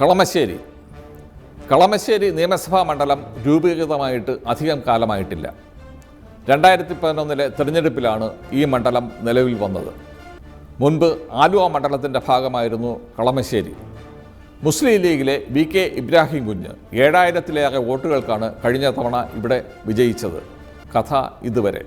കളമശ്ശേരി നിയമസഭാ മണ്ഡലം രൂപീകൃതമായിട്ട് അധികം കാലമായിട്ടില്ല. 2011 തിരഞ്ഞെടുപ്പിലാണ് ഈ മണ്ഡലം നിലവിൽ വന്നത്. മുൻപ് ആലുവ മണ്ഡലത്തിൻ്റെ ഭാഗമായിരുന്നു കളമശ്ശേരി. മുസ്ലിം ലീഗിലെ VK ഇബ്രാഹിം കുഞ്ഞ് 7000-ലേറെ വോട്ടുകൾക്കാണ് കഴിഞ്ഞ തവണ ഇവിടെ വിജയിച്ചത്. കഥ ഇതുവരെ.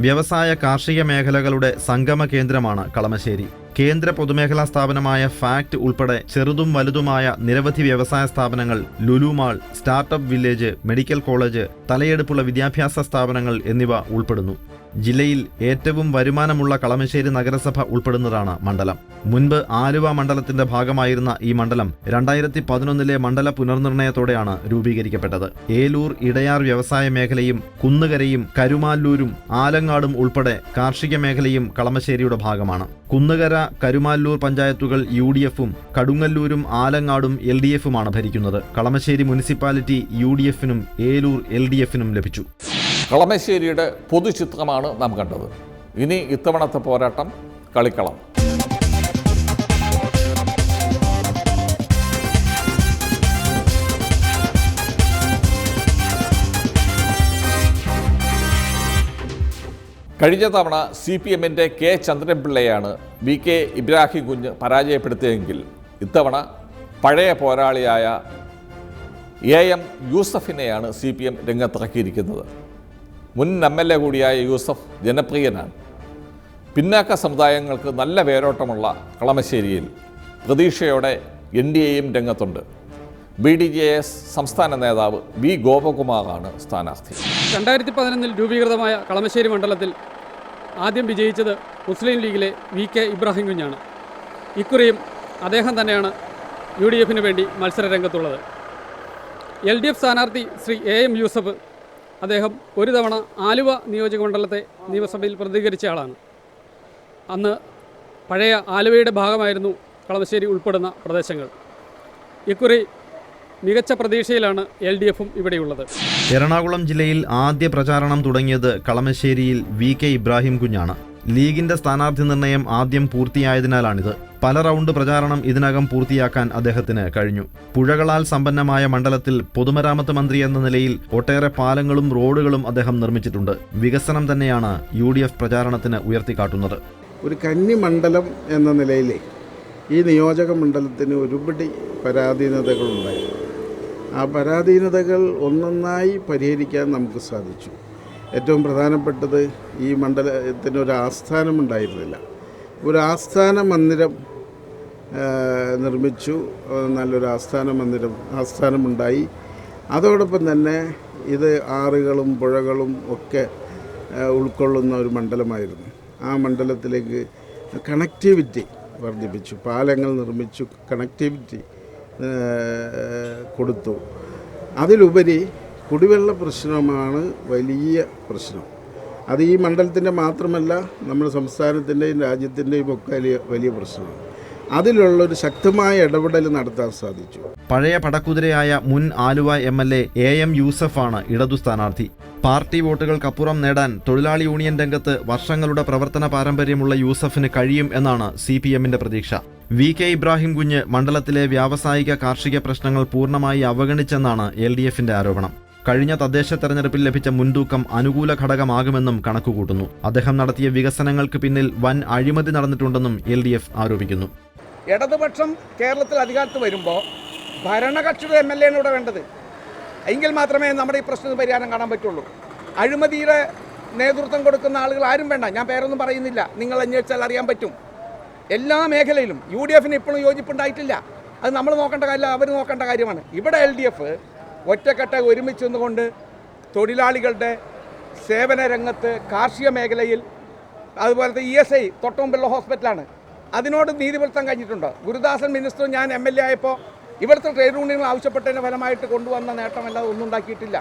വ്യവസായ കാർഷിക മേഖലകളുടെ സംഗമ കേന്ദ്രമാണ് കളമശ്ശേരി. കേന്ദ്ര പൊതുമേഖലാ സ്ഥാപനമായ ഫാക്ട് ഉൾപ്പെടെ ചെറുതും വലുതുമായ നിരവധി വ്യവസായ സ്ഥാപനങ്ങൾ, Lulu mall, startup village, medical college, തലയെടുപ്പുള്ള വിദ്യാഭ്യാസ സ്ഥാപനങ്ങൾ എന്നിവ ഉൾപ്പെടുന്നു. ജില്ലയിൽ ഏറ്റവും വരുമാനമുള്ള കളമശ്ശേരി നഗരസഭ ഉൾപ്പെടുന്നതാണ് മണ്ഡലം. മുൻപ് ആലുവ മണ്ഡലത്തിന്റെ ഭാഗമായിരുന്ന ഈ മണ്ഡലം 2011 മണ്ഡല പുനർനിർണയത്തോടെയാണ് രൂപീകരിക്കപ്പെട്ടത്. ഏലൂർ, ഇടയാർ വ്യവസായ മേഖലയും കുന്നുകരയും കരുമാല്ലൂരും ആലങ്ങാടും ഉൾപ്പെടെ കാർഷിക മേഖലയും കളമശ്ശേരിയുടെ ഭാഗമാണ്. കുന്നുകര, കരുമാല്ലൂർ പഞ്ചായത്തുകൾ UDFും കടുങ്ങല്ലൂരും ആലങ്ങാടും LDFുമാണ് ഭരിക്കുന്നത്. കളമശ്ശേരി മുനിസിപ്പാലിറ്റി UDFനും ഏലൂർ LDFനും ലഭിച്ചു. കളമശ്ശേരിയുടെ പൊതുചിത്രമാണ് നാം കണ്ടത്. ഇനി ഇത്തവണത്തെ പോരാട്ടം കളിക്കളം. കഴിഞ്ഞ തവണ CPMൻ്റെ K ചന്ദ്രൻപിള്ളയാണ് VK ഇബ്രാഹിം കുഞ്ഞ് പരാജയപ്പെടുത്തിയെങ്കിൽ ഇത്തവണ പഴയ പോരാളിയായ AM യൂസഫിനെയാണ് CPM രംഗത്തിറക്കിയിരിക്കുന്നത്. മുൻ MLA കൂടിയായ യൂസഫ് ജനപ്രിയനാണ്. പിന്നാക്ക സമുദായങ്ങൾക്ക് നല്ല വേരോട്ടമുള്ള കളമശ്ശേരിയിൽ പ്രതീക്ഷയോടെ NDAയും രംഗത്തുണ്ട്. BDJS സംസ്ഥാന നേതാവ് V ഗോപകുമാറാണ് സ്ഥാനാർത്ഥി. 2011 രൂപീകൃതമായ കളമശ്ശേരി മണ്ഡലത്തിൽ ആദ്യം വിജയിച്ചത് മുസ്ലിം ലീഗിലെ VK ഇബ്രാഹിം കുഞ്ഞാണ്. ഇക്കുറിയും അദ്ദേഹം തന്നെയാണ് UDFന് വേണ്ടി മത്സര രംഗത്തുള്ളത്. LDF സ്ഥാനാർത്ഥി ശ്രീ AM യൂസഫ്, അദ്ദേഹം ഒരു തവണ ആലുവ നിയോജകമണ്ഡലത്തെ നിയമസഭയിൽ പ്രതികരിച്ച ആളാണ്. അന്ന് പഴയ ആലുവയുടെ ഭാഗമായിരുന്നു കളമശ്ശേരി ഉൾപ്പെടുന്ന പ്രദേശങ്ങൾ. ഇക്കുറി മികച്ച പ്രതീക്ഷയിലാണ് LDFും ഇവിടെയുള്ളത്. എറണാകുളം ജില്ലയിൽ ആദ്യ പ്രചാരണം തുടങ്ങിയത് കളമശ്ശേരിയിൽ VK ഇബ്രാഹിം കുഞ്ഞാണ്. ലീഗിന്റെ സ്ഥാനാർത്ഥി നിർണയം ആദ്യം പൂർത്തിയായതിനാലാണിത്. പല റൗണ്ട് പ്രചാരണം ഇതിനകം പൂർത്തിയാക്കാൻ അദ്ദേഹത്തിന് കഴിഞ്ഞു. പുഴകളാൽ സമ്പന്നമായ മണ്ഡലത്തിൽ പൊതുമരാമത്ത് മന്ത്രി എന്ന നിലയിൽ ഒട്ടേറെ പാലങ്ങളും റോഡുകളും അദ്ദേഹം നിർമ്മിച്ചിട്ടുണ്ട്. വികസനം തന്നെയാണ് UDF പ്രചാരണത്തിന് ഉയർത്തിക്കാട്ടുന്നത്. ഒരു കന്നി മണ്ഡലം എന്ന നിലയിൽ ഈ നിയോജക മണ്ഡലത്തിന് ഒരുപടി പരാധീനതകളുണ്ടായി. ആ പരാധീനതകൾ ഒന്നൊന്നായി പരിഹരിക്കാൻ നമുക്ക് സാധിച്ചു. ഏറ്റവും പ്രധാനപ്പെട്ടത് ഈ മണ്ഡലത്തിന് ഒരു ആസ്ഥാനം ഉണ്ടായിരുന്നില്ല. ഒരു ആസ്ഥാന മന്ദിരം നിർമ്മിച്ചു. നല്ലൊരു ആസ്ഥാനമുണ്ടായി. അതോടൊപ്പം തന്നെ ഇത് ആറുകളും പുഴകളും ഒക്കെ ഉൾക്കൊള്ളുന്ന ഒരു മണ്ഡലമായിരുന്നു. ആ മണ്ഡലത്തിലേക്ക് കണക്ടിവിറ്റി വർദ്ധിപ്പിച്ചു, പാലങ്ങൾ നിർമ്മിച്ചു, കണക്ടിവിറ്റി കൊടുത്തു. അതിലുപരി കുടിവെള്ള പ്രശ്നമാണ് വലിയ പ്രശ്നം. അത് ഈ മണ്ഡലത്തിൻ്റെ മാത്രമല്ല, നമ്മുടെ സംസ്ഥാനത്തിൻ്റെയും രാജ്യത്തിൻ്റെയും ഒക്കെ വലിയ പ്രശ്നമാണ്. അതിലുള്ളൊരു ശക്തമായ ഇടപെടൽ നടത്താൻ സാധിച്ചു. പഴയ പടക്കുതിരയായ മുൻ ആലുവ MLA AM യൂസഫാണ് ഇടതു സ്ഥാനാർത്ഥി. പാർട്ടി വോട്ടുകൾക്കപ്പുറം നേടാൻ തൊഴിലാളി യൂണിയൻ രംഗത്ത് വർഷങ്ങളുടെ പ്രവർത്തന പാരമ്പര്യമുള്ള യൂസഫിന് കഴിയും എന്നാണ് CPMന്റെ പ്രതീക്ഷ. VK ഇബ്രാഹിം കുഞ്ഞ് മണ്ഡലത്തിലെ വ്യാവസായിക കാർഷിക പ്രശ്നങ്ങൾ പൂർണ്ണമായി അവഗണിച്ചെന്നാണ് LDFന്റെ ആരോപണം. കഴിഞ്ഞ തദ്ദേശ തെരഞ്ഞെടുപ്പിൽ ലഭിച്ച മുൻതൂക്കം അനുകൂല ഘടകമാകുമെന്നും കണക്കുകൂട്ടുന്നു. അദ്ദേഹം നടത്തിയ വികസനങ്ങൾക്ക് പിന്നിൽ വൻ അഴിമതി നടന്നിട്ടുണ്ടെന്നും LDF ആരോപിക്കുന്നു. ഇടതുപക്ഷം കേരളത്തിൽ അധികാരത്ത് വരുമ്പോൾ ഭരണകക്ഷിയുടെ MLA ഇവിടെ വേണ്ടത്. എങ്കിൽ മാത്രമേ നമ്മുടെ ഈ പ്രശ്നത്തിന് പരിഹാരം കാണാൻ പറ്റുള്ളൂ. അഴിമതിയുടെ നേതൃത്വം കൊടുക്കുന്ന ആളുകൾ ആരും വേണ്ട. ഞാൻ പേരൊന്നും പറയുന്നില്ല, നിങ്ങൾ അന്വേഷിച്ചാൽ അറിയാൻ പറ്റും. എല്ലാ മേഖലയിലും UDFന് ഇപ്പോഴും യോജിപ്പുണ്ടായിട്ടില്ല. അത് നമ്മൾ നോക്കേണ്ട കാര്യമില്ല, അവർ നോക്കേണ്ട കാര്യമാണ്. ഇവിടെ LDF ഒറ്റക്കെട്ടായി ഒരുമിച്ച് നിന്നുകൊണ്ട് തൊഴിലാളികളുടെ സേവന രംഗത്ത്, കാർഷിക മേഖലയിൽ, അതുപോലത്തെ ESI തൊട്ടുമുമ്പുള്ള ഹോസ്പിറ്റലാണ്, അതിനോട് നീതി പുലർത്താൻ കഴിഞ്ഞിട്ടുണ്ടോ? ഗുരുദാസൻ മിനിസ്റ്ററും ഞാൻ MLA ആയപ്പോൾ ഇവിടുത്തെ ട്രേഡ് യൂണിയനുകൾ ആവശ്യപ്പെട്ടതിൻ്റെ ഫലമായിട്ട് കൊണ്ടുവന്ന നേട്ടമല്ലാതെ ഒന്നും ഉണ്ടാക്കിയിട്ടില്ല.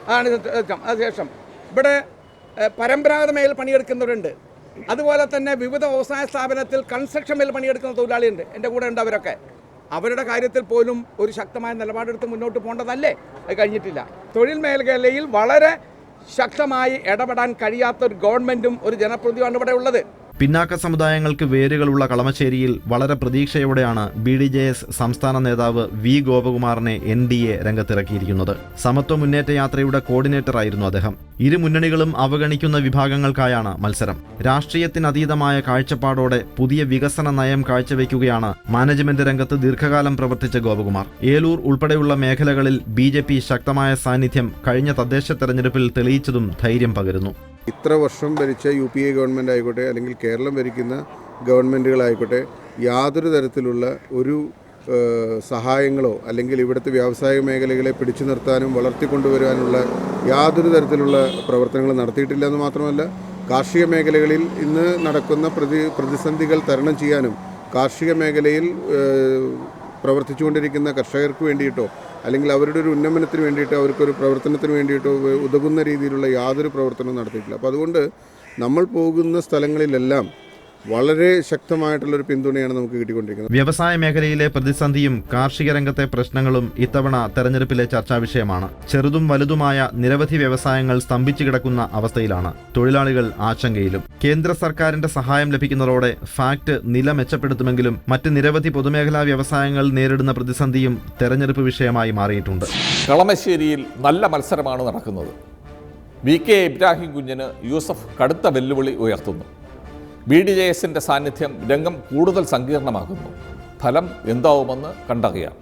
അതാണ് അതിനുശേഷം ഇവിടെ പരമ്പരാഗത മേഖല പണിയെടുക്കുന്നവരുണ്ട്. അതുപോലെ തന്നെ വിവിധ വ്യവസായ സ്ഥാപനത്തിൽ കൺസ്ട്രക്ഷൻ മേഖല പണിയെടുക്കുന്ന തൊഴിലാളിയുണ്ട്. എൻ്റെ കൂടെ ഉണ്ട് അവരൊക്കെ. അവരുടെ കാര്യത്തിൽ പോലും ഒരു ശക്തമായ നിലപാടെടുത്ത് മുന്നോട്ട് പോകേണ്ടതല്ലേ? അത് കഴിഞ്ഞിട്ടില്ല. തൊഴിൽ മേഖലയിൽ വളരെ ശക്തമായി ഇടപെടാൻ കഴിയാത്ത ഒരു ഗവൺമെൻറ്റും ഒരു ജനപ്രതിനിധിയാണ് ഇവിടെ ഉള്ളത്. പിന്നാക്ക സമുദായങ്ങൾക്ക് വേരുകളുള്ള കളമശ്ശേരിയിൽ വളരെ പ്രതീക്ഷയോടെയാണ് BDJS സംസ്ഥാന നേതാവ് V ഗോപകുമാറിനെ NDA രംഗത്തിറക്കിയിരിക്കുന്നത്. സമത്വ മുന്നേറ്റ യാത്രയുടെ കോർഡിനേറ്ററായിരുന്നു അദ്ദേഹം. ഇരു മുന്നണികളും അവഗണിക്കുന്ന വിഭാഗങ്ങൾക്കായാണ് മത്സരം. രാഷ്ട്രീയത്തിനതീതമായ കാഴ്ചപ്പാടോടെ പുതിയ വികസന നയം കാഴ്ചവെക്കുകയാണ് മാനേജ്മെന്റ് രംഗത്ത് ദീർഘകാലം പ്രവർത്തിച്ച ഗോപകുമാർ. ഏലൂർ ഉൾപ്പെടെയുള്ള മേഖലകളിൽ BJP ശക്തമായ സാന്നിധ്യം കഴിഞ്ഞ തദ്ദേശ തെരഞ്ഞെടുപ്പിൽ തെളിയിച്ചതും ധൈര്യം പകരുന്നു. ഇത്ര വർഷം ഭരിച്ച UPA ഗവൺമെൻറ് ആയിക്കോട്ടെ, അല്ലെങ്കിൽ കേരളം ഭരിക്കുന്ന ഗവൺമെൻറ്റുകളായിക്കോട്ടെ, യാതൊരു തരത്തിലുള്ള ഒരു സഹായങ്ങളോ അല്ലെങ്കിൽ ഇവിടുത്തെ വ്യാവസായിക മേഖലകളെ പിടിച്ചു നിർത്താനും വളർത്തിക്കൊണ്ടുവരാനുള്ള യാതൊരു തരത്തിലുള്ള പ്രവർത്തനങ്ങൾ നടത്തിയിട്ടില്ല എന്ന് മാത്രമല്ല, കാർഷിക മേഖലകളിൽ ഇന്ന് നടക്കുന്ന പ്രതിസന്ധികൾ തരണം ചെയ്യാനും കാർഷിക മേഖലയിൽ പ്രവർത്തിച്ചുകൊണ്ടിരിക്കുന്ന കർഷകർക്ക് വേണ്ടിയിട്ടോ അല്ലെങ്കിൽ അവരുടെ ഒരു ഉന്നമനത്തിന് വേണ്ടിയിട്ടോ അവർക്കൊരു പ്രവർത്തനത്തിന് വേണ്ടിയിട്ടോ ഉതകുന്ന രീതിയിലുള്ള യാതൊരു പ്രവർത്തനവും നടത്തിയിട്ടില്ല. അപ്പോൾ അതുകൊണ്ട് നമ്മൾ പോകുന്ന സ്ഥലങ്ങളിലെല്ലാം വളരെ ശക്തമായിട്ടുള്ളൊരു പിന്തുണയാണ് നമുക്ക് കിട്ടിക്കൊണ്ടിരിക്കുന്നത്. വ്യവസായ മേഖലയിലെ പ്രതിസന്ധിയും കാർഷിക രംഗത്തെ പ്രശ്നങ്ങളും ഇത്തവണ തെരഞ്ഞെടുപ്പിലെ ചർച്ചാ വിഷയമാണ്. ചെറുതും വലുതുമായ നിരവധി വ്യവസായങ്ങൾ സ്തംഭിച്ചു കിടക്കുന്ന അവസ്ഥയിലാണ്. തൊഴിലാളികൾ ആശങ്കയിലും. കേന്ദ്ര സർക്കാരിന്റെ സഹായം ലഭിക്കുന്നതോടെ ഫാക്ട് നില മെച്ചപ്പെടുത്തുമെങ്കിലും മറ്റ് നിരവധി പൊതുമേഖലാ വ്യവസായങ്ങൾ നേരിടുന്ന പ്രതിസന്ധിയും തെരഞ്ഞെടുപ്പ് വിഷയമായി മാറിയിട്ടുണ്ട്. കളമശ്ശേരിയിൽ നല്ല മത്സരമാണ് നടക്കുന്നത്. VK ഇബ്രാഹിം കുഞ്ഞിന് യൂസഫ് കടുത്ത വെല്ലുവിളി ഉയർത്തുന്നു. BDJSന്റെ സാന്നിധ്യം രംഗം കൂടുതൽ സങ്കീർണമാക്കുന്നു. ഫലം എന്താവുമെന്ന് കണ്ടറിയാം.